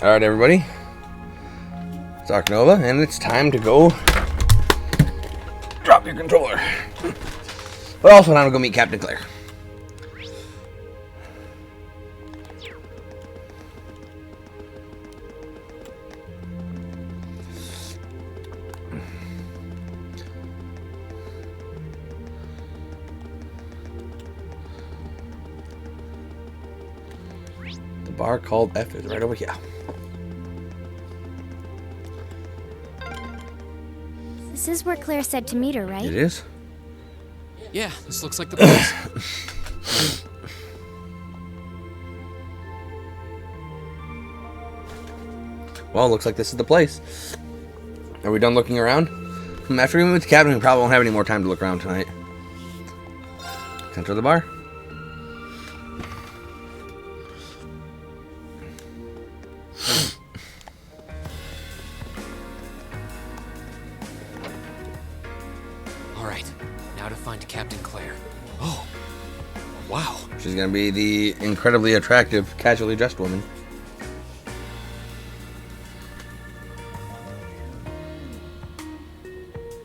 Alright, everybody. It's Arcnova, and it's time to go drop your controller. But also time to go meet Captain Claire. The bar called F is right over here. This is where Claire said to meet her, right? It is? Yeah, this looks like the place. Well, looks like this is the place. Are we done looking around? After we move to the cabin, we probably won't have any more time to look around tonight. Enter the bar. Alright, now to find Captain Claire. Oh, wow. She's gonna be the incredibly attractive, casually dressed woman.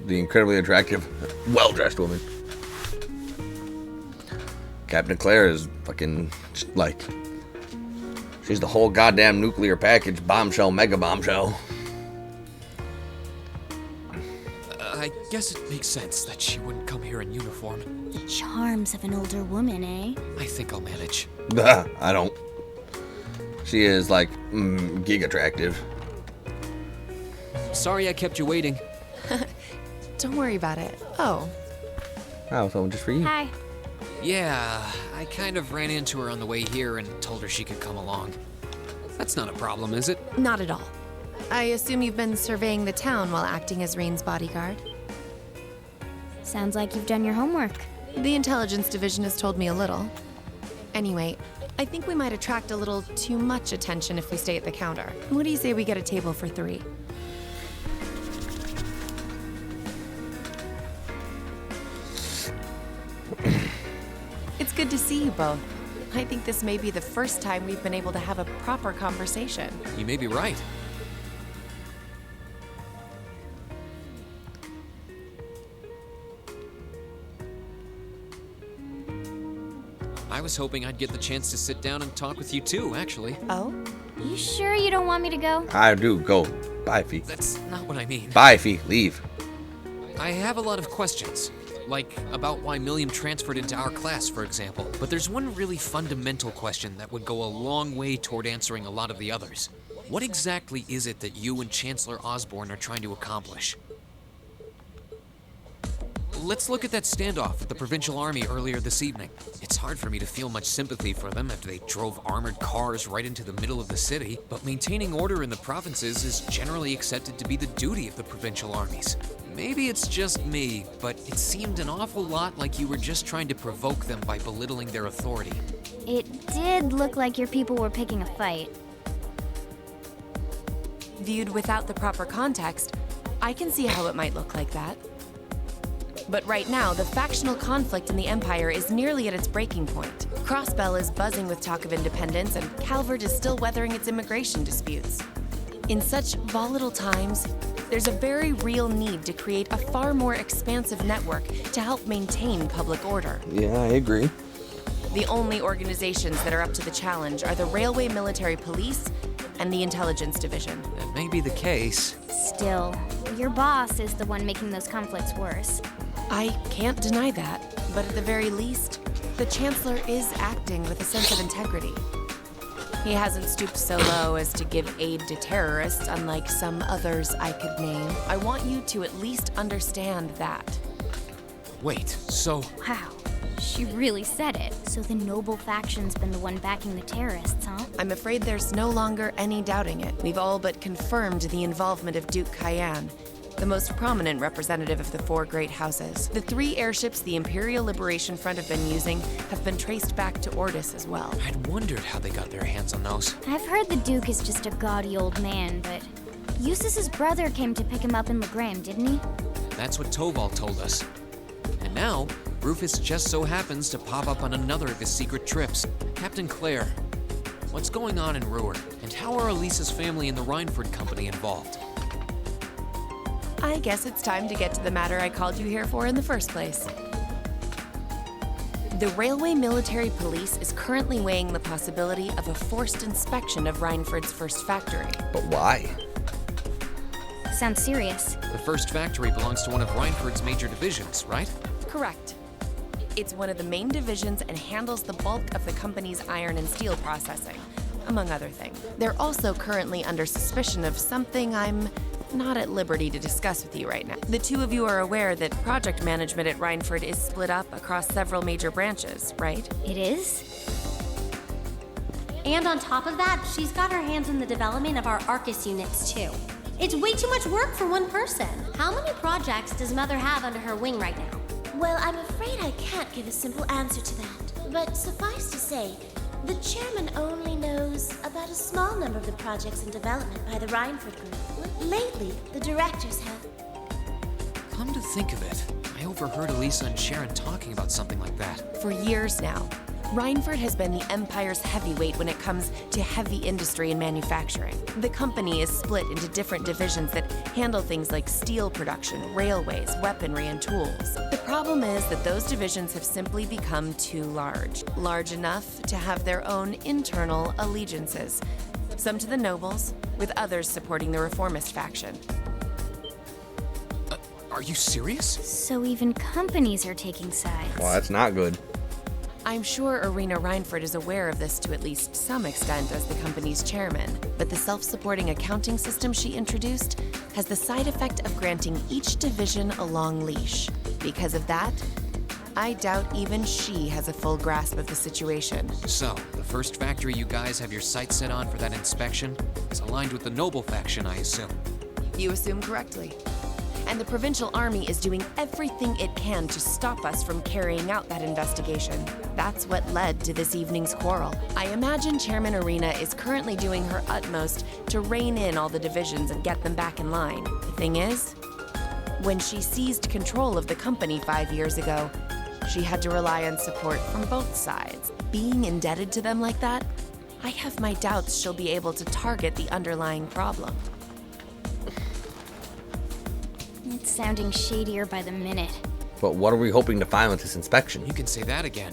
The incredibly attractive, well-dressed woman. Captain Claire is fucking, like, she's the whole goddamn nuclear package, bombshell, mega bombshell. I guess it makes sense that she wouldn't come here in uniform. The charms of an older woman, eh? I think I'll manage. I don't. She is, like, gig attractive. Sorry I kept you waiting. Don't worry about it. Oh, Oh, so just for you. Hi. Yeah, I kind of ran into her on the way here and told her she could come along. That's not a problem, is it? not at all. I assume you've been surveying the town while acting as Rain's bodyguard. Sounds like you've done your homework. The intelligence division has told me a little. Anyway, I think we might attract a little too much attention if we stay at the counter. What do you say we get a table for 3? It's good to see you both. I think this may be the first time we've been able to have a proper conversation. You may be right. I was hoping I'd get the chance to sit down and talk with you too, actually. Oh? You sure you don't want me to go? I do. Go. Bye, Fee. That's not what I mean. Bye, Fee. Leave. I have a lot of questions, like about why Milliam transferred into our class, for example. But there's one really fundamental question that would go a long way toward answering a lot of the others. What exactly is it that you and Chancellor Osborn are trying to accomplish? Let's look at that standoff with the Provincial Army earlier this evening. It's hard for me to feel much sympathy for them after they drove armored cars right into the middle of the city, but maintaining order in the provinces is generally accepted to be the duty of the provincial armies. Maybe it's just me, but it seemed an awful lot like you were just trying to provoke them by belittling their authority. It did look like your people were picking a fight. Viewed without the proper context, I can see how it might look like that. But right now, the factional conflict in the Empire is nearly at its breaking point. Crossbell is buzzing with talk of independence, and Calvert is still weathering its immigration disputes. In such volatile times, there's a very real need to create a far more expansive network to help maintain public order. Yeah, I agree. The only organizations that are up to the challenge are the Railway Military Police and the Intelligence Division. That may be the case. Still, your boss is the one making those conflicts worse. I can't deny that, but at the very least, the Chancellor is acting with a sense of integrity. He hasn't stooped so low as to give aid to terrorists, unlike some others I could name. I want you to at least understand that. Wait, so Wow, she really said it. So the noble faction's been the one backing the terrorists, huh? I'm afraid there's no longer any doubting it. We've all but confirmed the involvement of Duke Cayenne, the most prominent representative of the 4 great houses. The 3 airships the Imperial Liberation Front have been using have been traced back to Ordis as well. I'd wondered how they got their hands on those. I've heard the Duke is just a gaudy old man, but Eustace's brother came to pick him up in Legram, didn't he? That's what Toval told us. And now, Rufus just so happens to pop up on another of his secret trips. Captain Claire. What's going on in Ruhr? And how are Elisa's family and the Reinford Company involved? I guess it's time to get to the matter I called you here for in the first place. The Railway Military Police is currently weighing the possibility of a forced inspection of Reinford's first factory. But why? Sounds serious. The first factory belongs to one of Reinford's major divisions, right? Correct. It's one of the main divisions and handles the bulk of the company's iron and steel processing, among other things. They're also currently under suspicion of something I'm not at liberty to discuss with you right now. The two of you are aware that project management at Reinford is split up across several major branches, right? It is? And on top of that, she's got her hands in the development of our Arcus units, too. It's way too much work for one person. How many projects does Mother have under her wing right now? Well, I'm afraid I can't give a simple answer to that. But suffice to say, the chairman only knows about a small number of the projects in development by the Reinford Group. Lately, the directors have. Come to think of it, I overheard Elisa and Sharon talking about something like that. For years now, Reinford has been the Empire's heavyweight when it comes to heavy industry and manufacturing. The company is split into different divisions that handle things like steel production, railways, weaponry, and tools. The problem is that those divisions have simply become too large. Large enough to have their own internal allegiances. Some to the nobles, with others supporting the reformist faction. Are you serious? So even companies are taking sides. Well, that's not good. I'm sure Irina Reinford is aware of this to at least some extent as the company's chairman, but the self-supporting accounting system she introduced has the side effect of granting each division a long leash. Because of that, I doubt even she has a full grasp of the situation. So, the first factory you guys have your sights set on for that inspection is aligned with the Noble faction, I assume. You assume correctly. And the Provincial Army is doing everything it can to stop us from carrying out that investigation. That's what led to this evening's quarrel. I imagine Chairman Irina is currently doing her utmost to rein in all the divisions and get them back in line. The thing is, when she seized control of the company 5 years ago, she had to rely on support from both sides. Being indebted to them like that, I have my doubts she'll be able to target the underlying problem. It's sounding shadier by the minute. But what are we hoping to find with this inspection? You can say that again.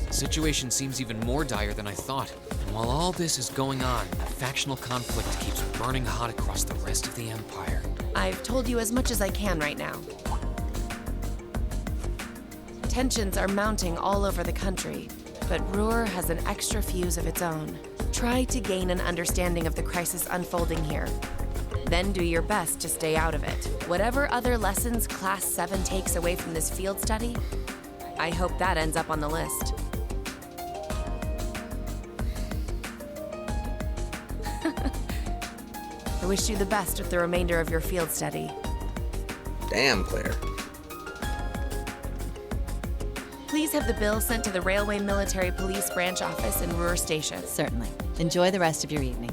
The situation seems even more dire than I thought. And while all this is going on, the factional conflict keeps burning hot across the rest of the Empire. I've told you as much as I can right now. Tensions are mounting all over the country, but Ruhr has an extra fuse of its own. Try to gain an understanding of the crisis unfolding here. Then do your best to stay out of it. Whatever other lessons Class 7 takes away from this field study, I hope that ends up on the list. I wish you the best with the remainder of your field study. Damn, Claire. Please have the bill sent to the Railway Military Police Branch Office in Ruhr Station. Certainly. Enjoy the rest of your evening.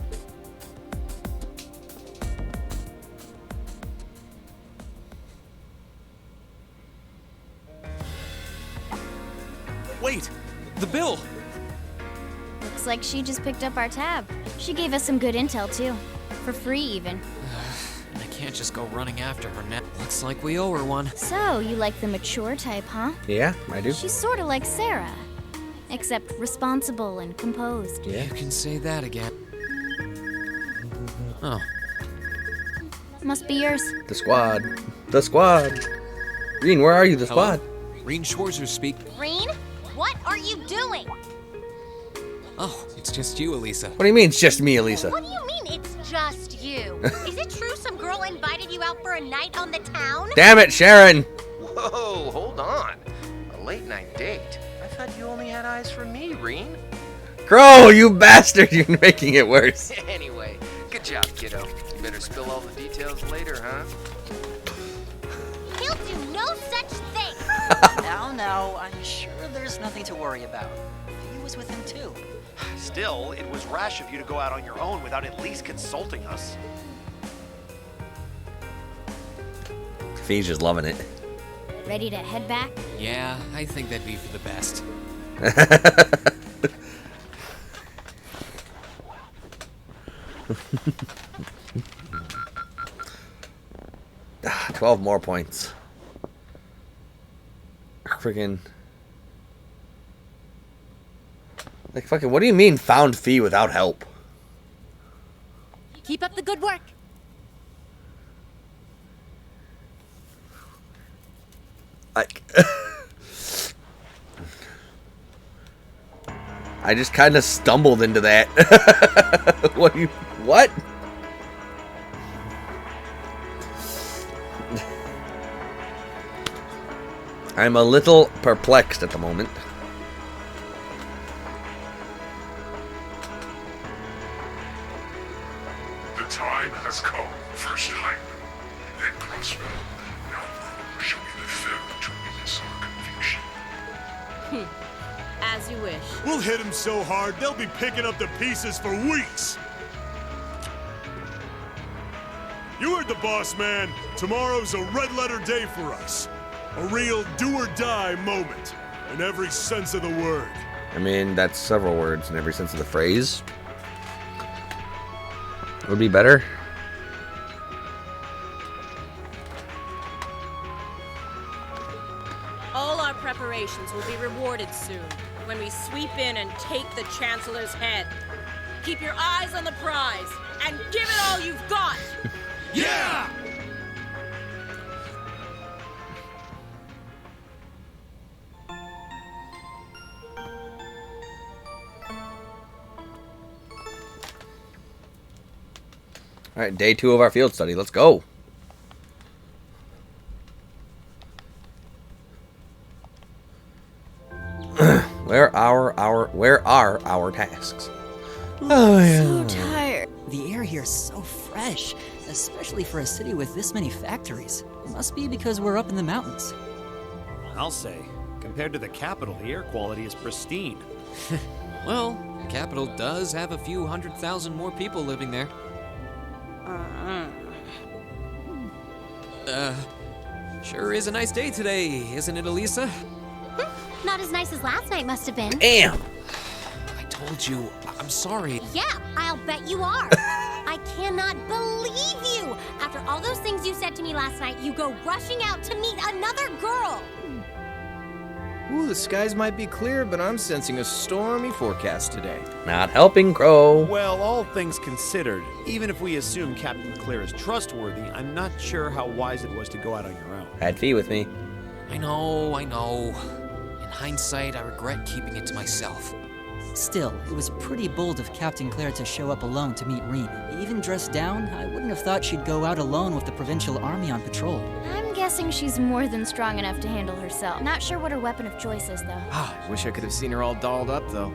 Wait! The bill! Looks like she just picked up our tab. She gave us some good intel, too. For free, even. I can't just go running after her now. Looks like we owe her one. So, you like the mature type, huh? Yeah, I do. She's sorta like Sarah. Except responsible and composed. Yeah. You can say that again. Oh, Must be yours. The squad. The squad. Green, where are you? The hello? squad. Reen Schwarzer speak. Green, what are you doing? Oh, it's just you, Elisa. What do you mean it's just me, Elisa? What do you mean it's just you? Is it true some girl invited you out for a night on the town? Damn it, Sharon! Whoa, hold on. A late night date? I thought you only had eyes for me, Reen. Crow, you bastard! You're making it worse. Anyway, good job, kiddo. You better spill all the details later, huh? He'll do no such thing. Now, I'm sure there's nothing to worry about. He was with him too. Still, it was rash of you to go out on your own without at least consulting us. Fee's just loving it. Ready to head back? Yeah, I think that'd be for the best. $12 more points. Freaking. Like, fucking, what do you mean found fee without help? Keep up the good work. Like, I just kind of stumbled into that. What? I'm a little perplexed at the moment. The time has come, First Hyman and Crossbow. Now Brewer shall be the third to witness our conviction. As you wish. We'll hit them so hard, they'll be picking up the pieces for weeks. You heard the boss, man. Tomorrow's a red-letter day for us. A real do-or-die moment, in every sense of the word. I mean, that's several words in every sense of the phrase. Would be better. All our preparations will be rewarded soon when we sweep in and take the Chancellor's head. Keep your eyes on the prize and give it all you've got! Yeah! Alright, day 2 of our field study. Let's go. Where are our tasks? Oh, yeah. So tired. The air here is so fresh, especially for a city with this many factories. It must be because we're up in the mountains. I'll say, compared to the capital, the air quality is pristine. Well, the capital does have a few 100,000 more people living there. Sure is a nice day today, isn't it, Elisa? Not as nice as last night must have been. Damn! I told you, I'm sorry. Yeah, I'll bet you are. I cannot believe you! After all those things you said to me last night, you go rushing out to meet another girl! Ooh, the skies might be clear, but I'm sensing a stormy forecast today. Not helping, Crow. Well, all things considered, even if we assume Captain Claire is trustworthy, I'm not sure how wise it was to go out on your own. Had Fee with me. I know. In hindsight, I regret keeping it to myself. Still, it was pretty bold of Captain Claire to show up alone to meet Rean. Even dressed down, I wouldn't have thought she'd go out alone with the Provincial Army on patrol. I'm guessing she's more than strong enough to handle herself. Not sure what her weapon of choice is, though. Wish I could have seen her all dolled up, though.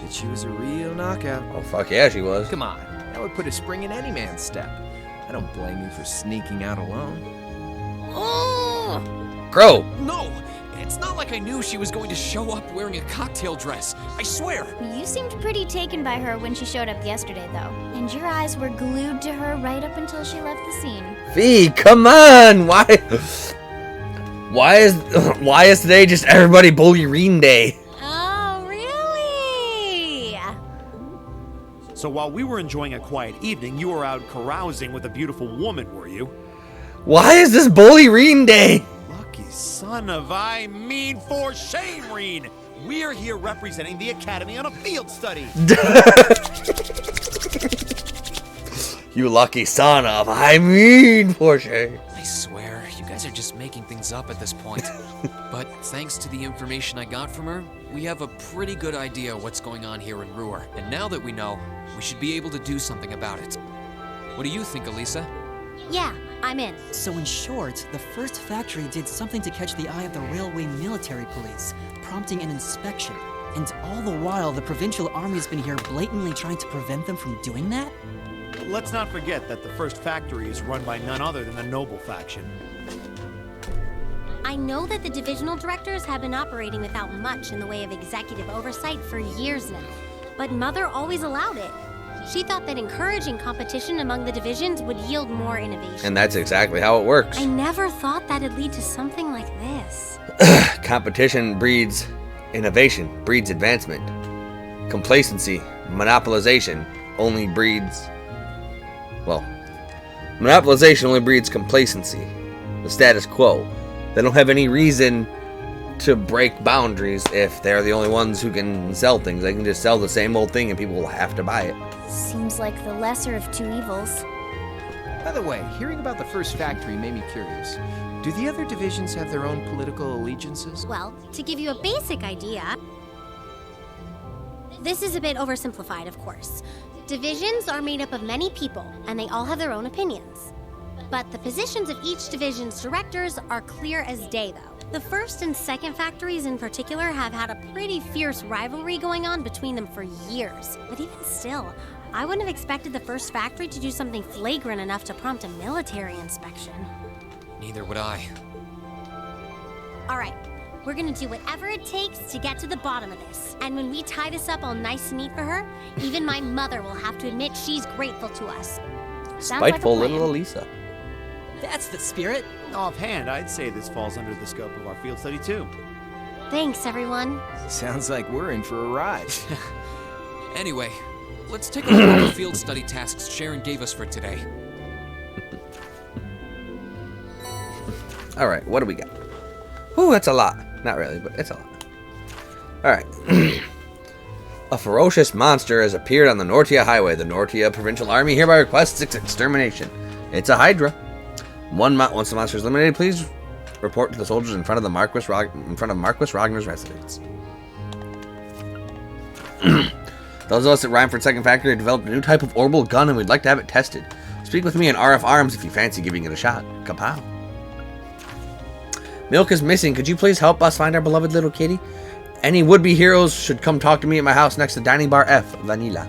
But she was a real knockout. Oh, fuck yeah, she was. Come on, that would put a spring in any man's step. I don't blame you for sneaking out alone. Oh! Crow! No! It's not like I knew she was going to show up wearing a cocktail dress. I swear! You seemed pretty taken by her when she showed up yesterday, though. And your eyes were glued to her right up until she left the scene. Fee, come on! Why is today just everybody bully Rean Day? Oh, really? So while we were enjoying a quiet evening, you were out carousing with a beautiful woman, were you? Why is this bully Rean Day? Lucky son of I mean for shame, Rean! We're here representing the Academy on a field study! You lucky son of I mean for shame. I swear, you guys are just making things up at this point. But thanks to the information I got from her, we have a pretty good idea what's going on here in Ruhr. And now that we know, we should be able to do something about it. What do you think, Elisa? Yeah, I'm in. So in short, the first factory did something to catch the eye of the railway military police, prompting an inspection. And all the while, the Provincial Army's been here blatantly trying to prevent them from doing that? Let's not forget that the first factory is run by none other than the Noble faction. I know that the divisional directors have been operating without much in the way of executive oversight for years now, but Mother always allowed it. She thought that encouraging competition among the divisions would yield more innovation. And that's exactly how it works. I never thought that'd lead to something like this. Competition breeds innovation, breeds advancement. Complacency, monopolization only breeds Well, monopolization only breeds complacency. The status quo. They don't have any reason to break boundaries if they're the only ones who can sell things. They can just sell the same old thing and people will have to buy it. Seems like the lesser of two evils. By the way, hearing about the first factory made me curious. Do the other divisions have their own political allegiances? Well, to give you a basic idea, this is a bit oversimplified, of course. Divisions are made up of many people, and they all have their own opinions. But the positions of each division's directors are clear as day, though. The first and second factories in particular have had a pretty fierce rivalry going on between them for years. But even still, I wouldn't have expected the first factory to do something flagrant enough to prompt a military inspection. Neither would I. All right, we're gonna do whatever it takes to get to the bottom of this. And when we tie this up all nice and neat for her, even my mother will have to admit she's grateful to us. Spiteful little Elisa. That's the spirit. Offhand, I'd say this falls under the scope of our field study too. Thanks, everyone. Sounds like we're in for a ride. Anyway, let's take a look at the field study tasks Sharon gave us for today. Alright, what do we got? Ooh, that's a lot. Not really, but it's a lot. Alright. A ferocious monster has appeared on the Nortia Highway. The Nortia Provincial Army hereby requests its extermination. It's a Hydra. Once the monster is eliminated, please report to the soldiers in front of Marquis Ragner's residence. Those of us at Rhineford Second Factory have developed a new type of orbital gun and we'd like to have it tested. Speak with me in RF Arms if you fancy giving it a shot. Kapow. Milk is missing. Could you please help us find our beloved little kitty? Any would-be heroes should come talk to me at my house next to Dining Bar F, Vanilla.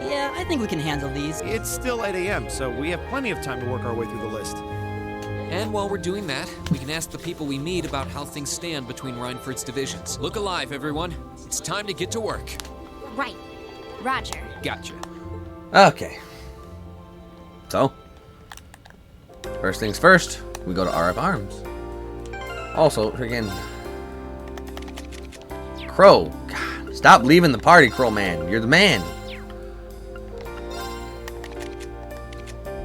Yeah, I think we can handle these. It's still 8 a.m., so we have plenty of time to work our way through the list. And while we're doing that, we can ask the people we meet about how things stand between Rhineford's divisions. Look alive, everyone. It's time to get to work. Right. Roger. Gotcha. Okay. So, first things first, we go to RF Arms. Also, again, Crow. God, stop leaving the party, Crow man. You're the man.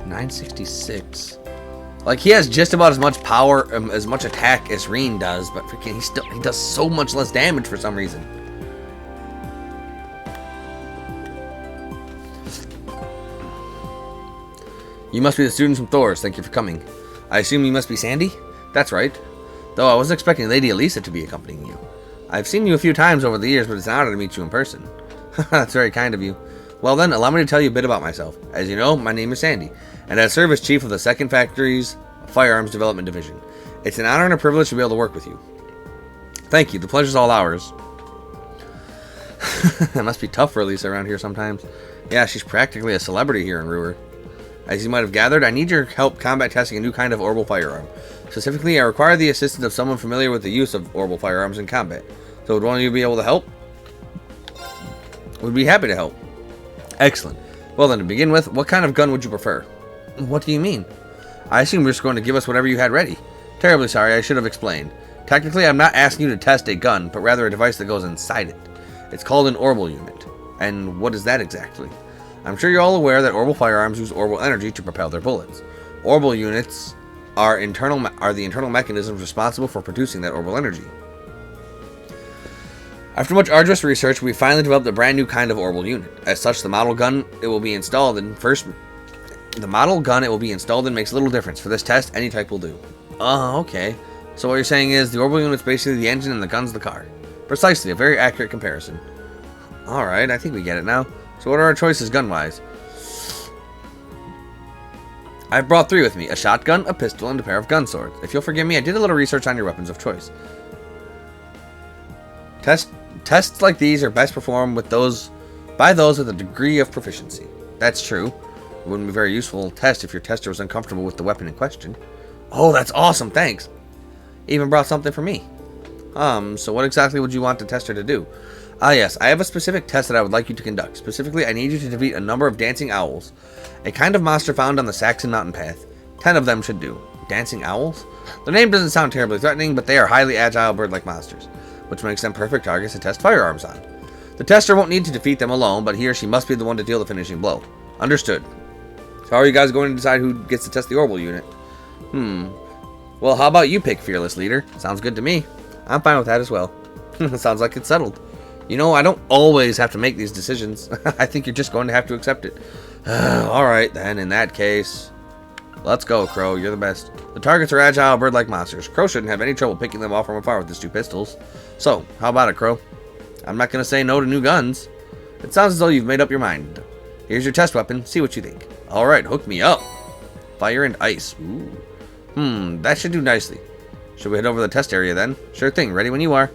966. Like, he has just about as much power, as much attack as Reen does, but freaking he does so much less damage for some reason. You must be the students from Thor's. Thank you for coming. I assume you must be Sandy? That's right. Though I was expecting Lady Elisa to be accompanying you. I've seen you a few times over the years, but it's an honor to meet you in person. That's very kind of you. Well then, allow me to tell you a bit about myself. As you know, my name is Sandy, and I serve as chief of the 2nd Factory's Firearms Development Division. It's an honor and a privilege to be able to work with you. Thank you. The pleasure's all ours. It must be tough for Elisa around here sometimes. Yeah, she's practically a celebrity here in Ruhr. As you might have gathered, I need your help combat testing a new kind of orbital firearm. Specifically, I require the assistance of someone familiar with the use of orbital firearms in combat. So would one of you be able to help? We'd be happy to help. Excellent. Well then, to begin with, what kind of gun would you prefer? What do you mean? I assume you're just going to give us whatever you had ready. Terribly sorry, I should have explained. Technically, I'm not asking you to test a gun, but rather a device that goes inside it. It's called an orbital unit. And what is that exactly? I'm sure you're all aware that orbital firearms use orbital energy to propel their bullets. Orbital units are the internal mechanisms responsible for producing that orbital energy. After much arduous research, we finally developed a brand new kind of orbital unit. As such, the model gun it will be installed in makes little difference. For this test, any type will do. Oh, okay. So what you're saying is the orbital unit's basically the engine and the gun's the car. Precisely, a very accurate comparison. Alright, I think we get it now. So what are our choices gun-wise? I've brought 3 with me. A shotgun, a pistol, and a pair of gun swords. If you'll forgive me, I did a little research on your weapons of choice. Tests like these are best performed by those with a degree of proficiency. That's true. It wouldn't be very useful test if your tester was uncomfortable with the weapon in question. Oh, that's awesome, thanks. Even brought something for me. So what exactly would you want the tester to do? Ah yes, I have a specific test that I would like you to conduct. Specifically, I need you to defeat a number of dancing owls. A kind of monster found on the Saxon Mountain Path. 10 of them should do. Dancing owls? Their name doesn't sound terribly threatening, but they are highly agile bird-like monsters, which makes them perfect targets to test firearms on. The tester won't need to defeat them alone, but he or she must be the one to deal the finishing blow. Understood. So how are you guys going to decide who gets to test the orbital unit? Well, how about you pick, fearless leader? Sounds good to me. I'm fine with that as well. Sounds like it's settled. You know, I don't always have to make these decisions. I think you're just going to have to accept it. Alright then, in that case... Let's go, Crow. You're the best. The targets are agile, bird-like monsters. Crow shouldn't have any trouble picking them off from afar with his 2 pistols. So, how about it, Crow? I'm not going to say no to new guns. It sounds as though you've made up your mind. Here's your test weapon. See what you think. Alright, hook me up. Fire and ice. Ooh. That should do nicely. Should we head over to the test area then? Sure thing. Ready when you are.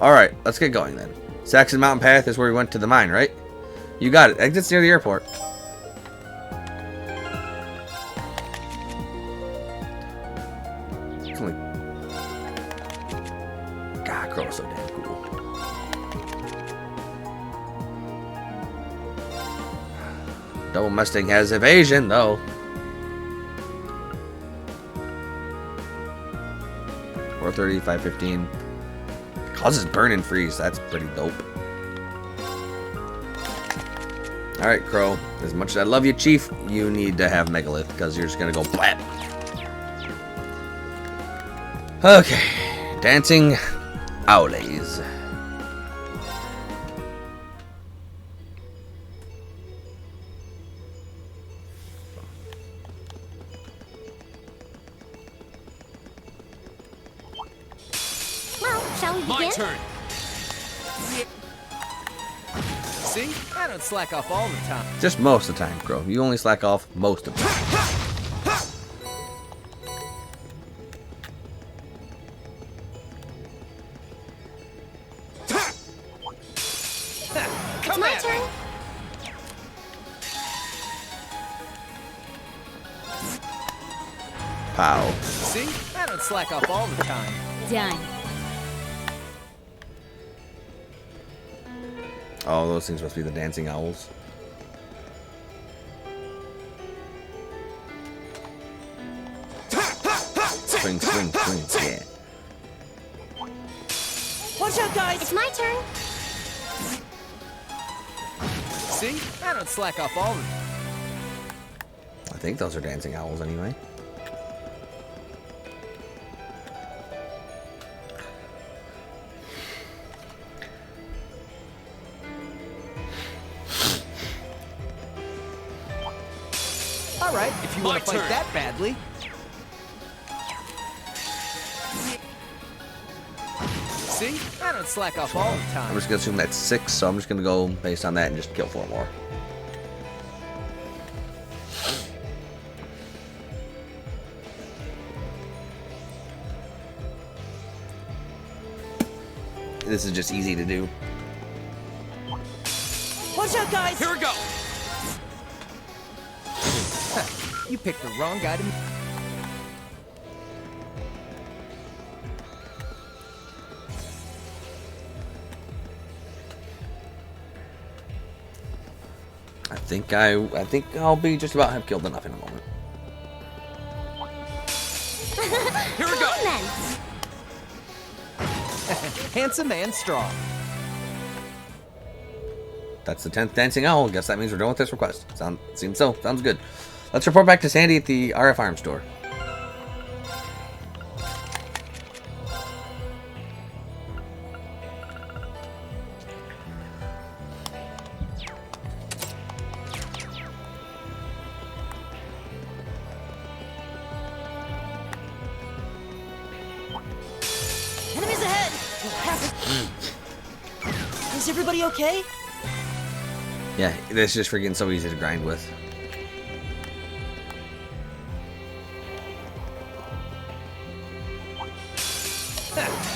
Alright, let's get going then. Saxon Mountain Path is where we went to the mine, right? You got it. Exit's near the airport. God, Crow is so damn cool. Double Mustang has evasion, though. 430, 515. Causes burn and freeze. That's pretty dope. Alright, Crow. As much as I love you, Chief, you need to have Megalith, because you're just going to go blat. Okay. Dancing Owlies. Well, shall we begin? My turn. See? I don't slack off all the time. Just most of the time, Crow. You only slack off most of the time. It's my turn. Pow. See? I don't slack off all the time. Done. Oh, those things must be the dancing owls. Swing, swing, swing, yeah. Watch out, guys! It's my turn. See? I don't slack off all the I think those are dancing owls anyway. All right, if you want to fight that badly. See? I don't slack off all the time. I'm just gonna assume that's 6, so I'm just gonna go based on that and just kill 4 more. This is just easy to do. Watch out, guys! Here we go! You picked the wrong guy to... I think I'll be just about have killed enough in a moment. Here we go! Then. Handsome and strong. That's the 10th dancing owl. Guess that means we're done with this request. Seems so. Sounds good. Let's report back to Sandy at the RF Arms store. Enemies ahead! Is everybody okay? Yeah, this is just freaking so easy to grind with.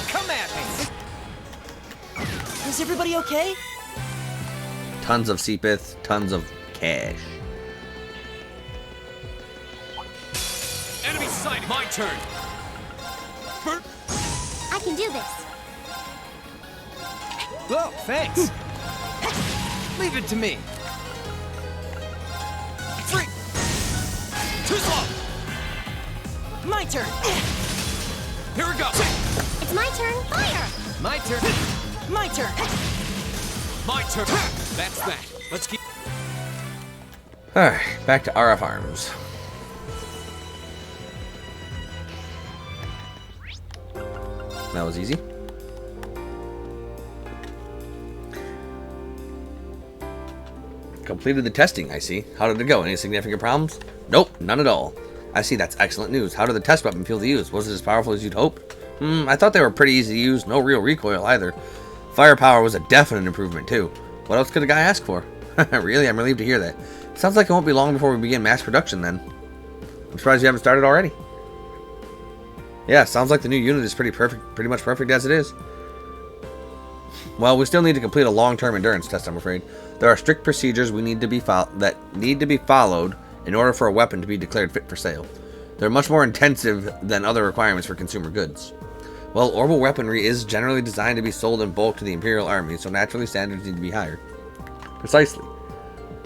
Come at me! Is everybody okay? Tons of Seepith, tons of cash. Enemy sighted! My turn! I can do this. Oh, thanks! Leave it to me! Free! Too slow! My turn! Here we go! It's my turn. Fire! My turn! My turn! My turn! That's that. Let's keep... Alright, back to RF Arms. That was easy. Completed the testing, I see. How did it go? Any significant problems? Nope, none at all. I see, that's excellent news. How did the test weapon feel to use? Was it as powerful as you'd hoped? I thought they were pretty easy to use, no real recoil either. Firepower was a definite improvement too. What else could a guy ask for? Really, I'm relieved to hear that. Sounds like it won't be long before we begin mass production then. I'm surprised you haven't started already. Yeah, sounds like the new unit is pretty much perfect as it is. Well, we still need to complete a long-term endurance test, I'm afraid. There are strict procedures that need to be followed in order for a weapon to be declared fit for sale. They're much more intensive than other requirements for consumer goods. Well, orbital weaponry is generally designed to be sold in bulk to the Imperial Army, so naturally standards need to be higher. Precisely.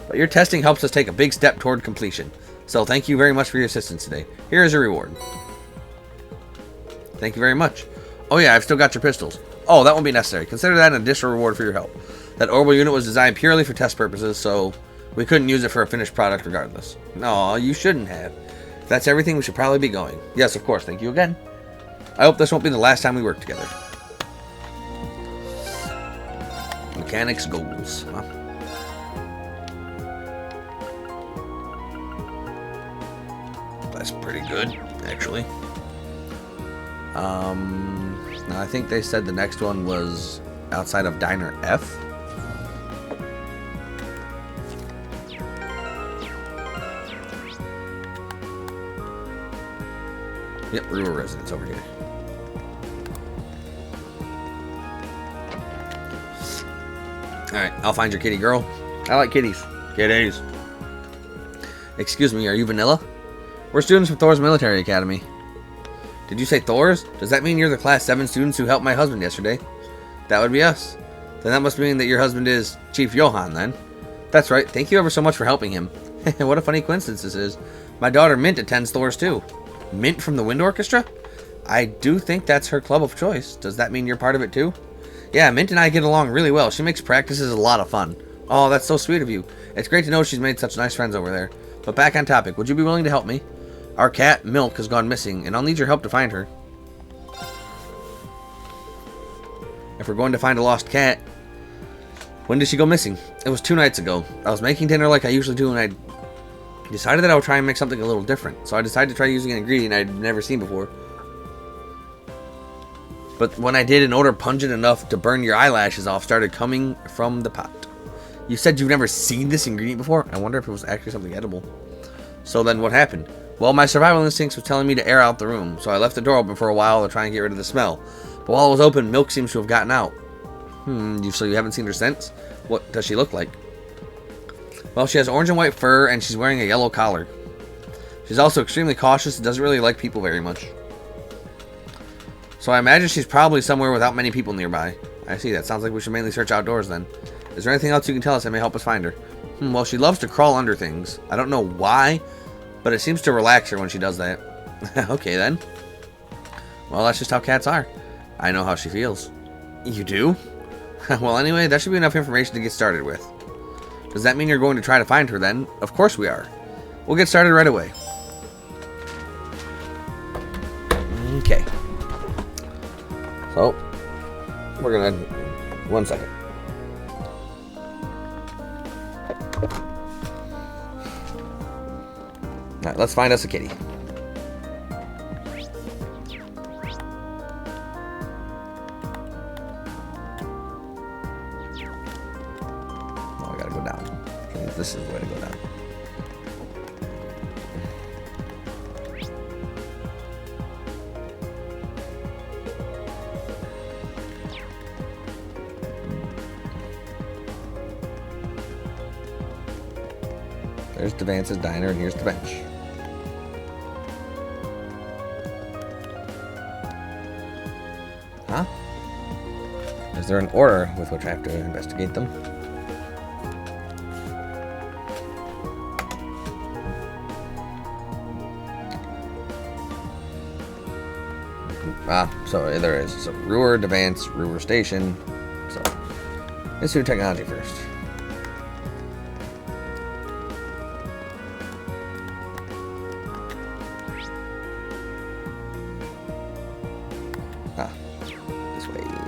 But your testing helps us take a big step toward completion. So thank you very much for your assistance today. Here is your reward. Thank you very much. Oh yeah, I've still got your pistols. Oh, that won't be necessary. Consider that an additional reward for your help. That orbital unit was designed purely for test purposes, so we couldn't use it for a finished product regardless. No, you shouldn't have. If that's everything, we should probably be going. Yes, of course. Thank you again. I hope this won't be the last time we work together. Mechanics goals, huh? That's pretty good, actually. Now I think they said the next one was outside of Diner F. Yep, Ruhr residence over here. Alright, I'll find your kitty girl. I like kitties. Kitties. Excuse me, are you Vanilla? We're students from Thor's Military Academy. Did you say Thor's? Does that mean you're the Class 7 students who helped my husband yesterday? That would be us. Then that must mean that your husband is Chief Johann, then. That's right. Thank you ever so much for helping him. What a funny coincidence this is. My daughter Mint attends Thor's too. Mint from the Wind Orchestra? I do think that's her club of choice. Does that mean you're part of it too? Yeah, Mint and I get along really well. She makes practices a lot of fun. Oh, that's so sweet of you. It's great to know she's made such nice friends over there. But back on topic, would you be willing to help me? Our cat, Milk, has gone missing, and I'll need your help to find her. If we're going to find a lost cat... When did she go missing? It was 2 nights ago. I was making dinner like I usually do, and I decided that I would try and make something a little different. So I decided to try using an ingredient I'd never seen before. But when I did, an odor pungent enough to burn your eyelashes off started coming from the pot. You said you've never seen this ingredient before? I wonder if it was actually something edible. So then what happened? Well, my survival instincts was telling me to air out the room, so I left the door open for a while to try and get rid of the smell. But while it was open, Milk seems to have gotten out. So you haven't seen her since? What does she look like? Well, she has orange and white fur, and she's wearing a yellow collar. She's also extremely cautious and doesn't really like people very much. So I imagine she's probably somewhere without many people nearby. I see, that sounds like we should mainly search outdoors then. Is there anything else you can tell us that may help us find her? Well, she loves to crawl under things. I don't know why, but it seems to relax her when she does that. Okay then. Well, that's just how cats are. I know how she feels. You do? Well, anyway, that should be enough information to get started with. Does that mean you're going to try to find her then? Of course we are. We'll get started right away. Okay. So, we're gonna... 1 second. Alright, let's find us a kitty. Oh, I gotta go down. Okay, this is the way to go down. There's Devance's diner, and here's the bench. Huh? Is there an order with which I have to investigate them? So there is. So Ruhr, Devance, Ruhr Station. So let's do technology first. boy.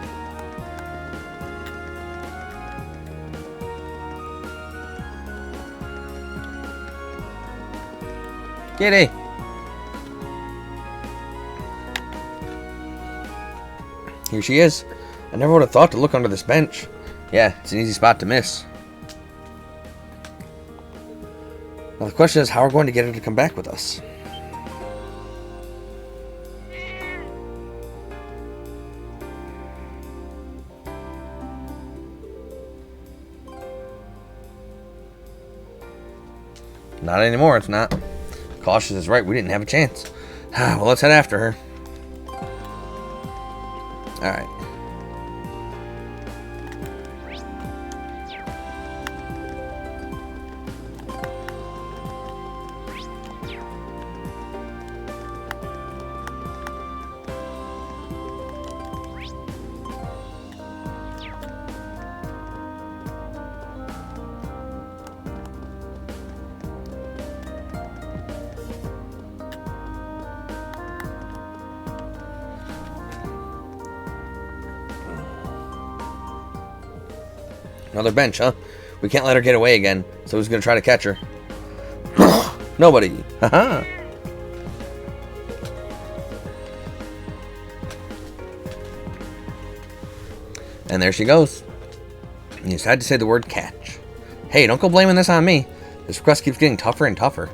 Kitty! Here she is. I never would have thought to look under this bench. Yeah, it's an easy spot to miss. Now the question is how we're going to get her to come back with us. Not anymore, it's not. Cautious is right, we didn't have a chance. Well, let's head after her. Alright. Another bench, huh? We can't let her get away again, so who's gonna try to catch her? Nobody. Haha. And there she goes. And you decide to say the word catch. Hey, don't go blaming this on me. This request keeps getting tougher and tougher.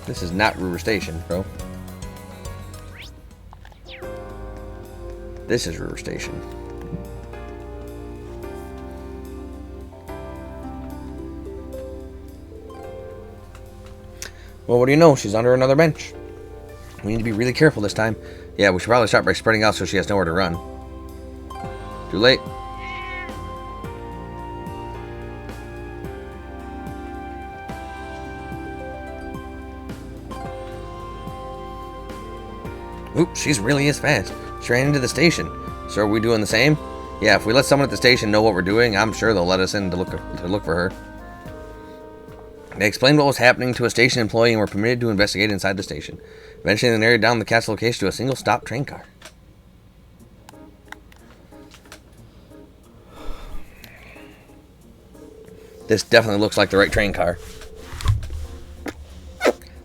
This is not Ruhr Station, bro. This is Ruhr Station. Well, what do you know? She's under another bench. We need to be really careful this time. Yeah, we should probably start by spreading out so she has nowhere to run. Too late. Oops, she really is fast. She ran into the station. So are we doing the same? Yeah, if we let someone at the station know what we're doing, I'm sure they'll let us in to look for her. They explained what was happening to a station employee and were permitted to investigate inside the station. Eventually, they narrowed down the castle location to a single stop train car. This definitely looks like the right train car.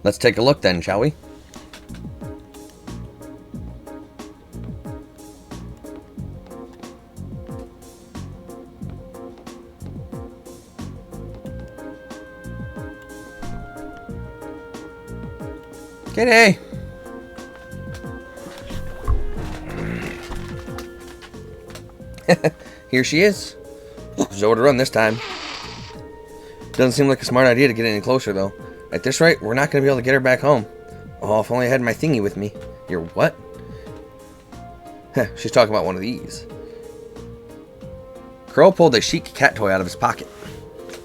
Let's take a look then, shall we? Kitty! Here she is. There's nowhere to run this time. Doesn't seem like a smart idea to get any closer, though. At this rate, we're not going to be able to get her back home. Oh, if only I had my thingy with me. Your what? She's talking about one of these. Crow pulled a chic cat toy out of his pocket.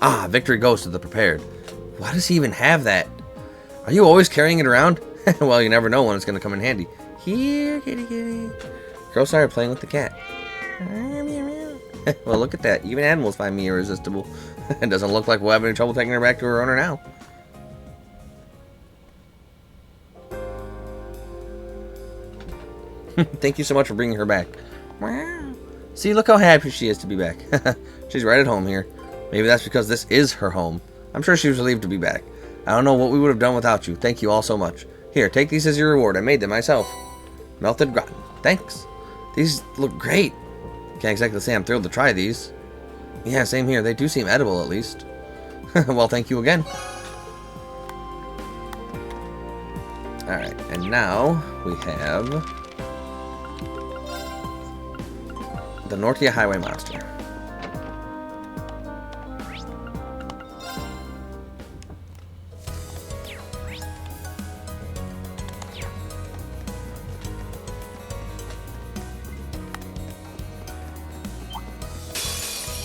Ah, victory goes to the prepared. Why does he even have that? Are you always carrying it around? Well, you never know when it's going to come in handy. Here, kitty kitty. Crow started playing with the cat. Well, look at that. Even animals find me irresistible. It doesn't look like we'll have any trouble taking her back to her owner now. Thank you so much for bringing her back. See, look how happy she is to be back. She's right at home here. Maybe that's because this is her home. I'm sure she was relieved to be back. I don't know what we would have done without you. Thank you all so much. Here, take these as your reward. I made them myself. Melted gratin. Thanks. These look great. Can't exactly say I'm thrilled to try these. Yeah, same here. They do seem edible, at least. Well, thank you again. Alright, and now we have the Nortia Highway Monster.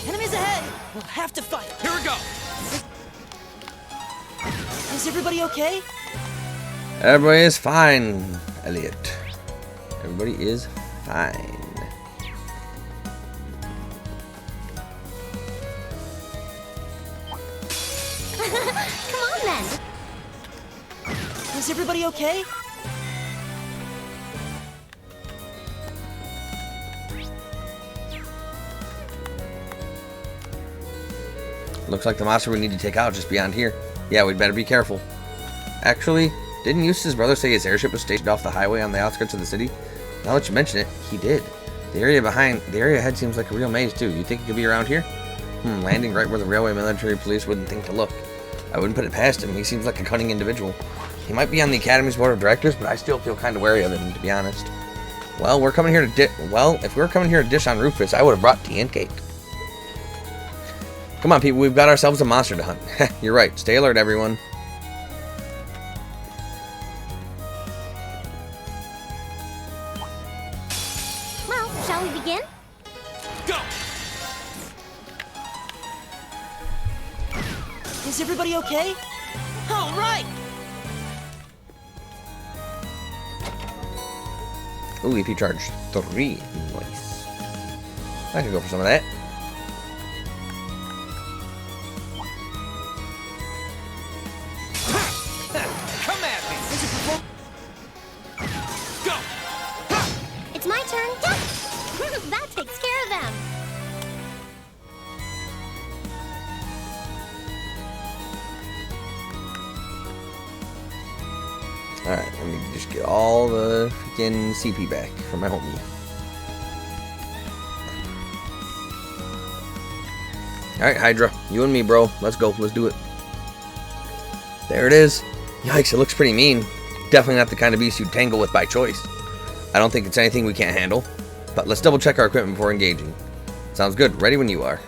Enemies ahead! We'll have to fight! Here we go! Is everybody okay? Everybody is fine, Elliot. Everybody is fine. Come on then. Is everybody okay? Looks like the monster we need to take out just beyond here. Yeah, we'd better be careful. Actually, didn't Eustace's brother say his airship was stationed off the highway on the outskirts of the city? Now that you mention it, he did. The area ahead seems like a real maze too. You think it could be around here? Landing right where the railway military police wouldn't think to look. I wouldn't put it past him. He seems like a cunning individual. He might be on the Academy's board of directors, but I still feel kind of wary of him, to be honest. Well, if we were coming here to dish on Rufus, I would have brought tea and cake. Come on, people, we've got ourselves a monster to hunt. You're right. Stay alert, everyone. Well, shall we begin? Go! Is everybody okay? All right! Ooh, EP charge 3. Nice. I can go for some of that. Come at me! Go! It's my turn. That takes care of them. Alright, let me just get all the freaking CP back from my homie. Alright, Hydra. You and me, bro. Let's go. Let's do it. There it is. Yikes, it looks pretty mean. Definitely not the kind of beast you'd tangle with by choice. I don't think it's anything we can't handle. But let's double check our equipment before engaging. Sounds good. Ready when you are.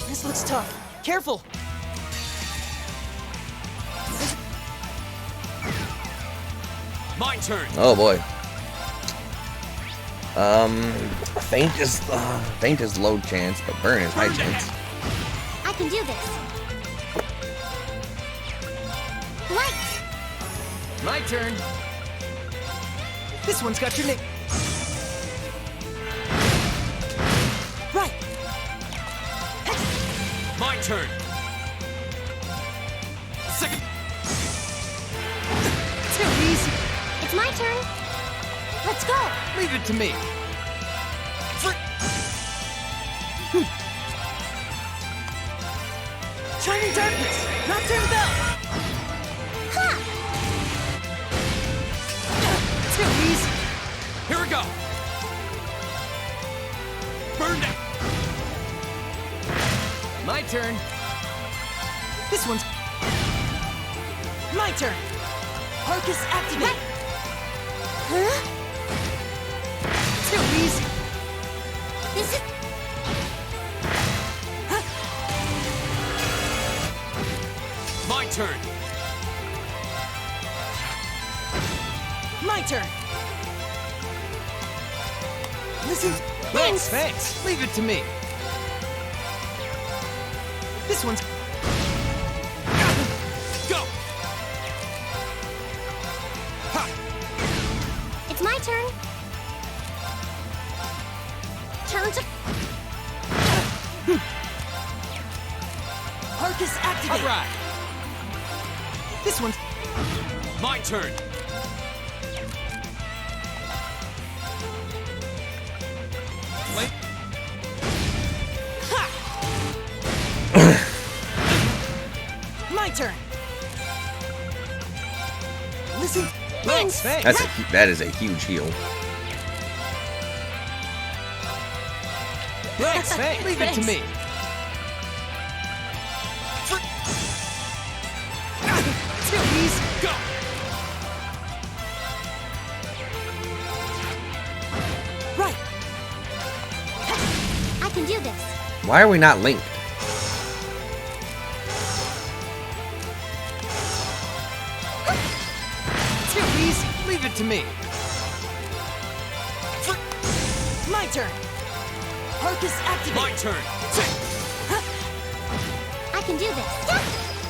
This looks tough. Careful! My turn. Oh boy. Faint is low chance, but burn is high chance. I can do this. Light! My turn. This one's got your nick. Right! My turn. Second. Too easy. It's my turn. Let's go! Leave it to me. Shining darkness! Nocturne bell! Ha! Too easy. Here we go. Burn down. My turn. This one's my turn. Arcus activate. Huh? Too easy. This is... My turn. My turn. Listen. Thanks. Leave it to me. This one's Go. Ha. It's my turn. Challenge... Arcus activate. All right. This one's My turn. Wait. my turn. Listen. Thanks. That is a huge heal. Thanks. Leave it to me. Too easy. Go. Right. I can do this. Why are we not linked? Too easy. Leave it to me. My turn. Arcus activate. My turn. I can do this.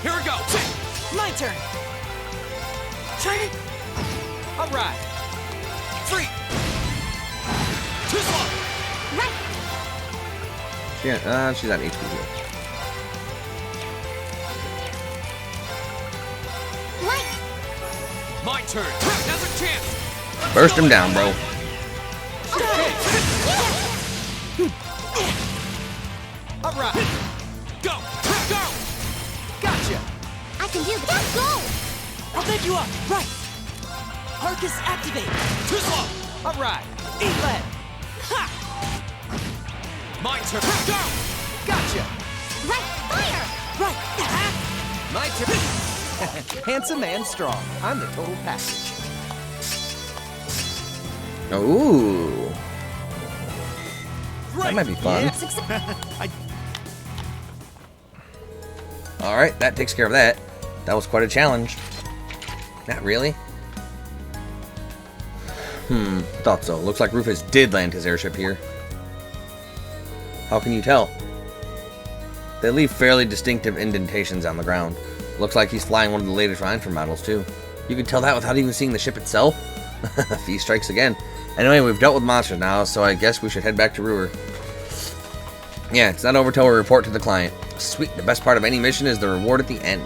Here we go. My turn. Shining. All right. 3. Too slow. Right. Yeah, she's on HP heal. My turn. Now's a chance. Burst him down, bro. All right. Go. Go. Gotcha. I can do this. Let's go! I'll pick you up. Right. Arcus activate. Too slow. All right. Eat lead. Ha! My turn. Go. Gotcha. Right, fire! Right. My turn. Handsome and strong. I'm the total package. Ooh. That might be fun. Yeah. Alright, that takes care of that. That was quite a challenge. Not really. Thought so. Looks like Rufus did land his airship here. How can you tell? They leave fairly distinctive indentations on the ground. Looks like he's flying one of the latest Rhineford models too. You can tell that without even seeing the ship itself. Fee strikes again. Anyway, we've dealt with monsters now, so I guess we should head back to Ruhr. Yeah, it's not over till we report to the client. Sweet, the best part of any mission is the reward at the end.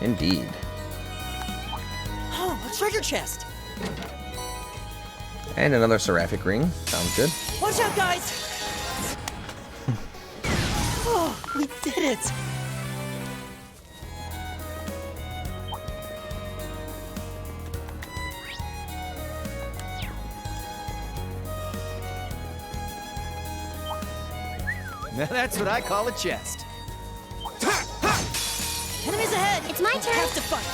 Indeed. Oh, a treasure chest. And another seraphic ring. Sounds good. Watch out, guys. Oh, we did it. Now that's what I call a chest. Enemies ahead. It's my turn. Have to fight.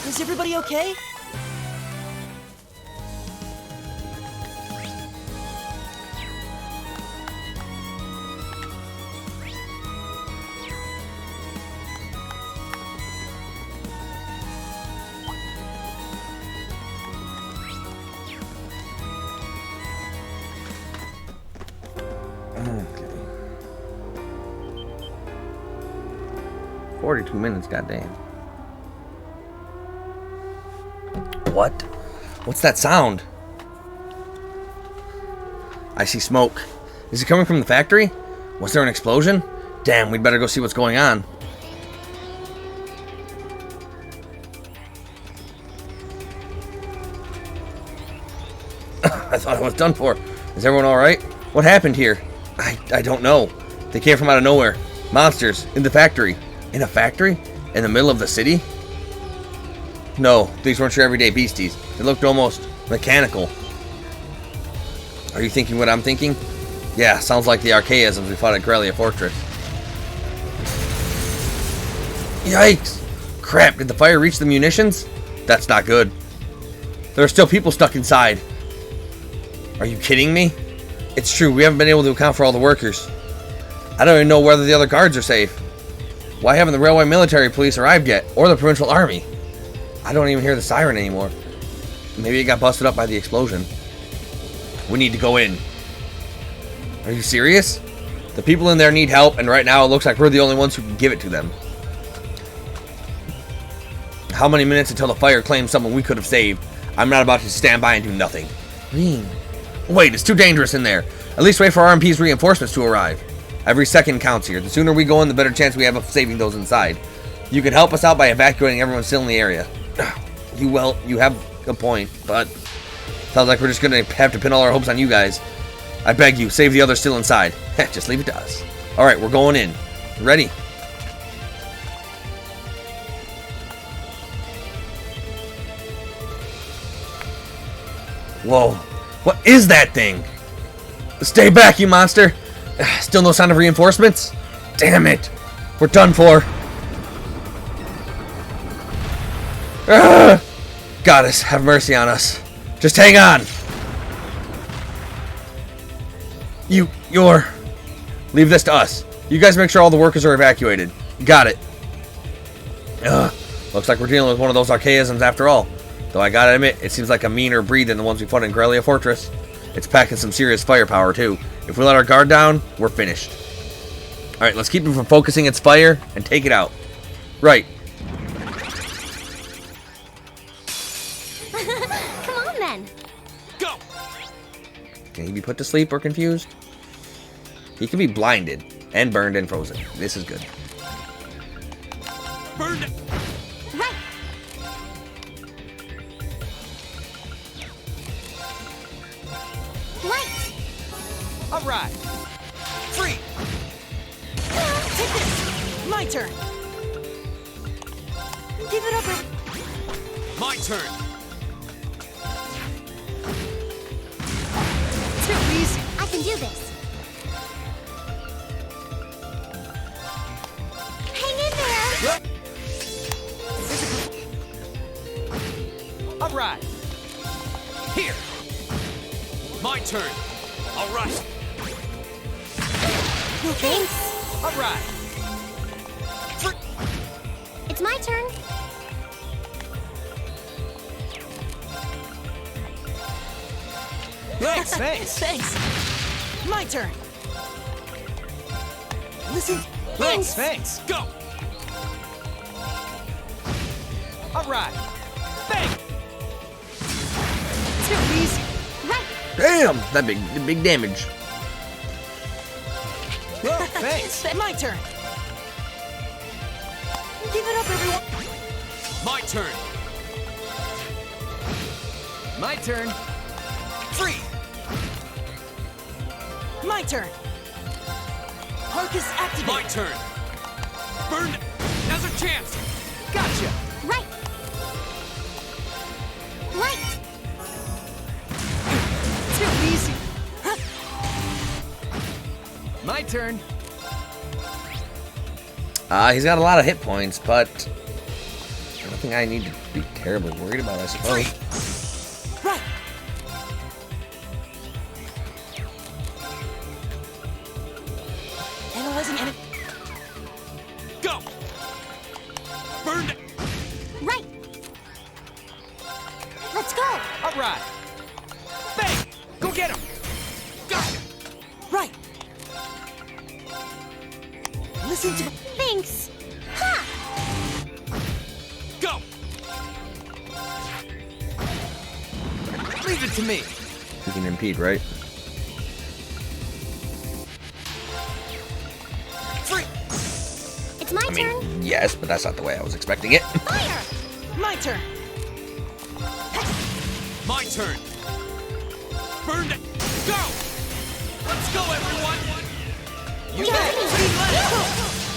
Is everybody okay? Okay. 42 minutes, goddamn. What? What's that sound? I see smoke. Is it coming from the factory? Was there an explosion? Damn, we'd better go see what's going on. I thought I was done for. Is everyone alright? What happened here? I don't know. They came from out of nowhere. Monsters. In the factory. In a factory? In the middle of the city? No, these weren't your everyday beasties. They looked almost mechanical. Are you thinking what I'm thinking? Yeah, sounds like the archaisms we fought at Grellia Fortress. Yikes! Crap, did the fire reach the munitions? That's not good. There are still people stuck inside. Are you kidding me? It's true, we haven't been able to account for all the workers. I don't even know whether the other guards are safe. Why haven't the railway military police arrived yet? Or the provincial army? I don't even hear the siren anymore. Maybe it got busted up by the explosion. We need to go in. Are you serious? The people in there need help, and right now it looks like we're the only ones who can give it to them. How many minutes until the fire claims someone we could have saved? I'm not about to stand by and do nothing. Green. Wait, it's too dangerous in there. At least wait for RMP's reinforcements to arrive. Every second counts here. The sooner we go in, the better chance we have of saving those inside. You can help us out by evacuating everyone still in the area. You have a point, but sounds like we're just gonna have to pin all our hopes on you guys. I beg you, save the others still inside. Just leave it to us. Alright, we're going in. Ready? Whoa. What is that thing? Stay back, you monster! Still no sign of reinforcements? Damn it! We're done for! Goddess, have mercy on us. Just hang on! You're... Leave this to us. You guys make sure all the workers are evacuated. Got it. Looks like we're dealing with one of those archaisms after all. Though I gotta admit, it seems like a meaner breed than the ones we fought in Grellia Fortress. It's packing some serious firepower too. If we let our guard down, we're finished. Alright, let's keep it from focusing its fire and take it out. Right. Come on then. Go! Can he be put to sleep or confused? He can be blinded and burned and frozen. This is good. Burned! Right. Right. All right. Free! Take this. My turn. Give it up. My turn! Too easy. I can do this. Hang in there. All right. Here! My turn! Alright! Thanks. All right. It's my turn. Thanks. Thanks. My turn. Listen. Thanks. Go! All right. Bang. Too easy. Right. Damn! That big damage. Thanks. My turn. Give it up, everyone. My turn! My turn. Free! My turn. Arcus activate. My turn! Burned! Now's our chance! Gotcha. Right. Right. Too easy. My turn. He's got a lot of hit points, but nothing I need to be terribly worried about, I suppose. Right. Analyzing enemy. Go! Burned! Right. Let's go. All right. Bang. Go get him. Got it! Right. Listen to. Thanks. Ha! Go! Leave it to me. He can impede, right? Free! It's my I turn. mean, yes, but that's not the way I was expecting it. Fire. My turn. My turn! Burned! Go! Let's go, everyone! You Yeah. bet.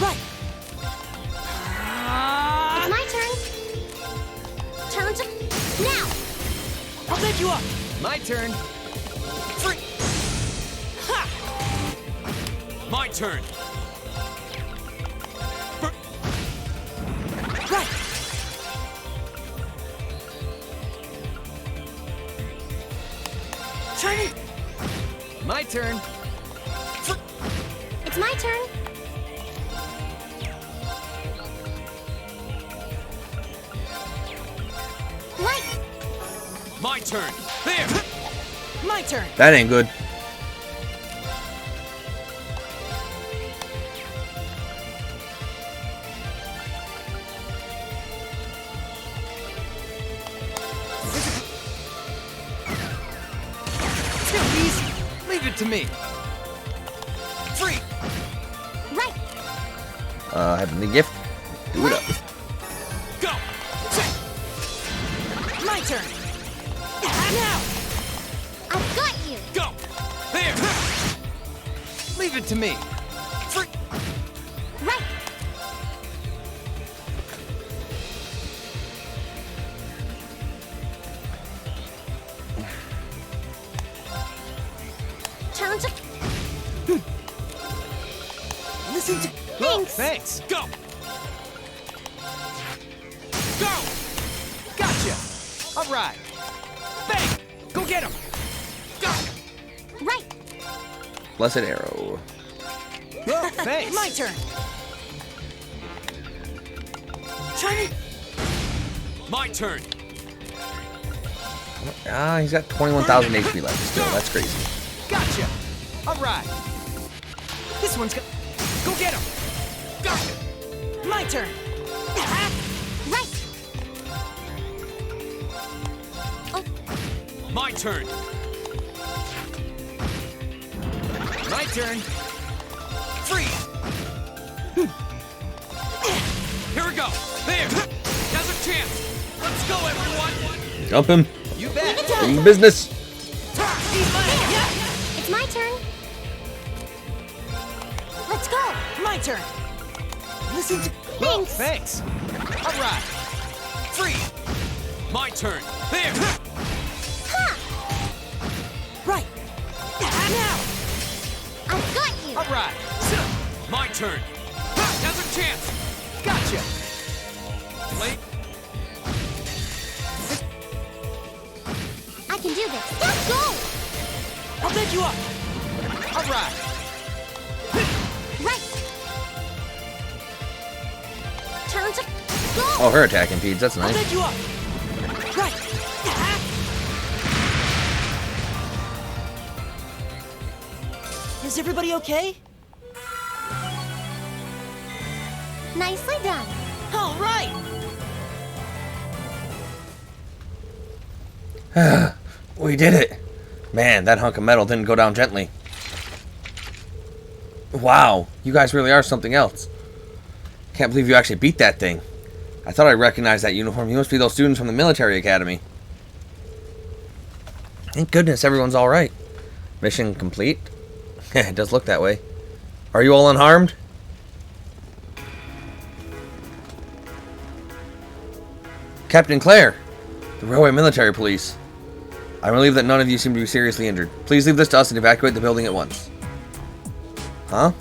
Right. It's my turn. Turn to now. I'll pick you up. My turn. Free! Ha! My turn! Right. Shiny. My turn. It's my turn. Right. My turn! There! My turn. That ain't good. Too easy. Leave it to me. Free! Right. Heavenly gift. Do it up. Go! My turn. Now. I've got you. Go! There! Leave it to me. Free! Right. Turn to Listen to. Thanks. Thanks. Go! Go! Gotcha. All right. Bang. Go get him. Go! right. Blessed arrow. Thanks. My turn. Shiny. My turn! He's got 21,000 HP left still. That's crazy. Gotcha. All right. This one's got. Go get him. Go! My turn. Right. My turn. My turn. Freeze! Here we go. There. Now's a chance. Let's go, everyone. Jump him. You bet. In business. It's my turn. Let's go. My turn. Listen to. Thanks. Thanks. All right. Freeze! My turn. There. Right. Now. I've got you. All right. My turn. Now's a chance. Gotcha. Late. I can do this. Let's go. I'll pick you up. All right. Right. Turn to go. Oh, her attack impedes. That's I'll nice. pick you up. Right. Is everybody okay? Nicely done. All right. We did it. Man, that hunk of metal didn't go down gently. Wow, you guys really are something else. Can't believe you actually beat that thing. I thought I recognized that uniform. You must be those students from the military academy. Thank goodness everyone's alright. Mission complete? It does look that way. Are you all unharmed? Captain Claire, the Railway Military Police. I'm relieved that none of you seem to be seriously injured. Please leave this to us and evacuate the building at once. Huh?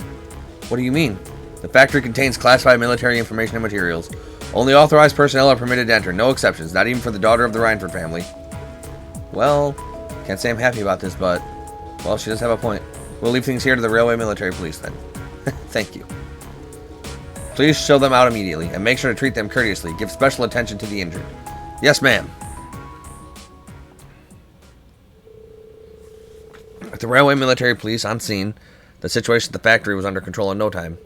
What do you mean? The factory contains classified military information and materials. Only authorized personnel are permitted to enter. No exceptions, not even for the daughter of the Reinford family. Well, can't say I'm happy about this, but... well, she does have a point. We'll leave things here to the Railway Military Police then. Thank you. Please show them out immediately, and make sure to treat them courteously. Give special attention to the injured. Yes, ma'am. With the Railway Military Police on scene, the situation at the factory was under control in no time.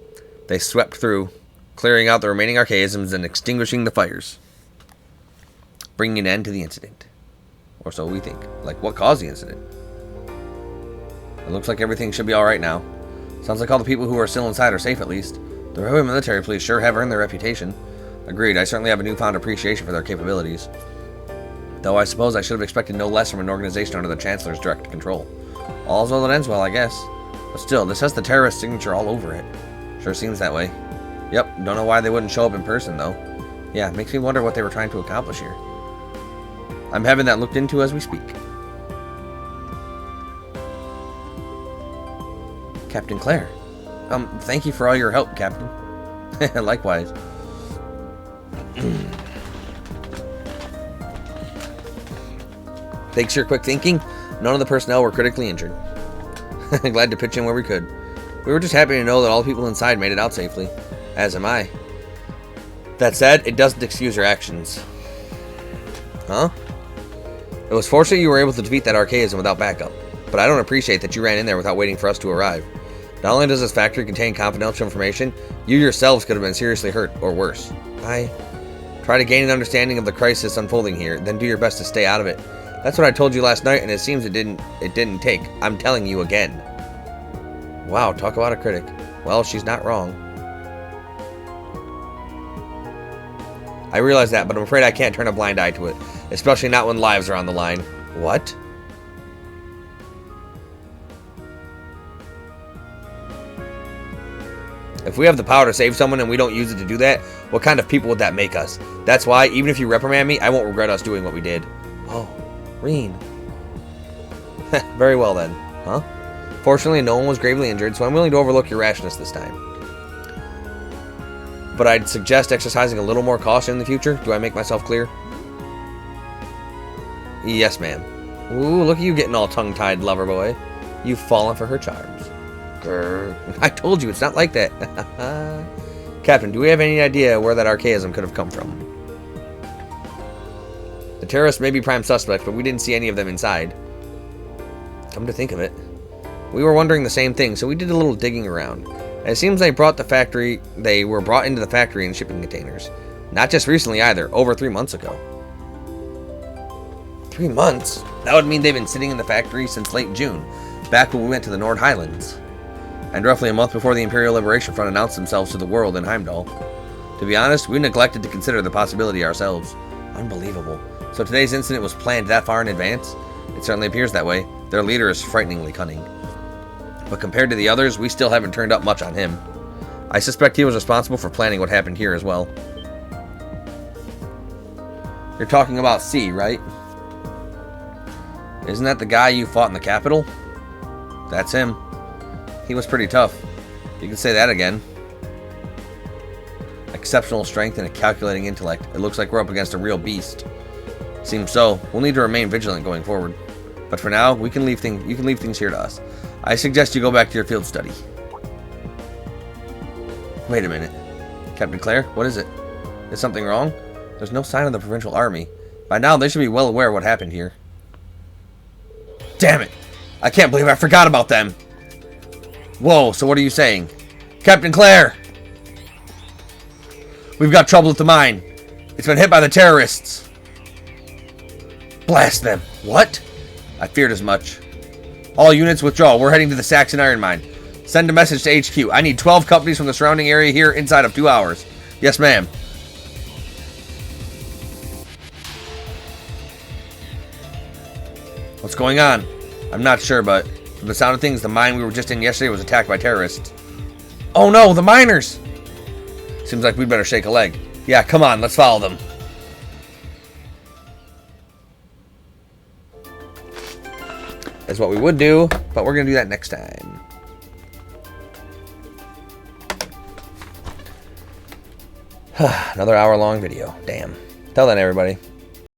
They swept through, clearing out the remaining archaisms and extinguishing the fires, bringing an end to the incident. Or so we think. Like, what caused the incident? It looks like everything should be alright now. Sounds like all the people who are still inside are safe at least. The Railway Military Police sure have earned their reputation. Agreed, I certainly have a newfound appreciation for their capabilities. Though I suppose I should have expected no less from an organization under the Chancellor's direct control. All's well that ends well, I guess. But still, this has the terrorist signature all over it. Sure seems that way. Yep, don't know why they wouldn't show up in person, though. Yeah, makes me wonder what they were trying to accomplish here. I'm having that looked into as we speak. Captain Claire. Thank you for all your help, Captain. Likewise. Thanks to your quick thinking, none of the personnel were critically injured. Glad to pitch in where we could. We were just happy to know that all the people inside made it out safely. As am I. That said, it doesn't excuse your actions. Huh? It was fortunate you were able to defeat that archaism without backup, but I don't appreciate that you ran in there without waiting for us to arrive. Not only does this factory contain confidential information, you yourselves could have been seriously hurt, or worse. Try to gain an understanding of the crisis unfolding here, then do your best to stay out of it. That's what I told you last night, and it seems it didn't take. I'm telling you again. Wow, talk about a critic. Well, she's not wrong. I realize that, but I'm afraid I can't turn a blind eye to it, especially not when lives are on the line. What? If we have the power to save someone and we don't use it to do that, what kind of people would that make us? That's why, even if you reprimand me, I won't regret us doing what we did. Oh, Reen. Very well then. Huh? Fortunately, no one was gravely injured, so I'm willing to overlook your rashness this time. But I'd suggest exercising a little more caution in the future. Do I make myself clear? Yes, ma'am. Ooh, look at you getting all tongue-tied, lover boy. You've fallen for her charms. Grr. I told you, it's not like that. Captain, do we have any idea where that archaism could have come from? The terrorists may be prime suspects, but we didn't see any of them inside. Come to think of it, we were wondering the same thing, so we did a little digging around. And it seems they were brought into the factory in shipping containers. Not just recently either, over 3 months ago. 3 months? That would mean they've been sitting in the factory since late June, back when we went to the Nord Highlands. And roughly a month before the Imperial Liberation Front announced themselves to the world in Heimdall. To be honest, we neglected to consider the possibility ourselves. Unbelievable. So today's incident was planned that far in advance? It certainly appears that way. Their leader is frighteningly cunning. But compared to the others, we still haven't turned up much on him. I suspect he was responsible for planning what happened here as well. You're talking about C, right? Isn't that the guy you fought in the Capitol? That's him. He was pretty tough. You can say that again. Exceptional strength and a calculating intellect. It looks like we're up against a real beast. Seems so. We'll need to remain vigilant going forward. But for now, you can leave things here to us. I suggest you go back to your field study. Wait a minute. Captain Claire, what is it? Is something wrong? There's no sign of the Provincial Army. By now, they should be well aware of what happened here. Damn it! I can't believe I forgot about them! Whoa, so what are you saying? Captain Claire! We've got trouble at the mine. It's been hit by the terrorists. Blast them. What? I feared as much. All units withdraw. We're heading to the Saxon Iron Mine. Send a message to HQ. I need 12 companies from the surrounding area here inside of 2 hours. Yes, ma'am. What's going on? I'm not sure, but from the sound of things, the mine we were just in yesterday was attacked by terrorists. Oh no, the miners! Seems like we'd better shake a leg. Yeah, come on, let's follow them. That's what we would do, but we're going to do that next time. Another hour-long video. Damn. Till then, everybody.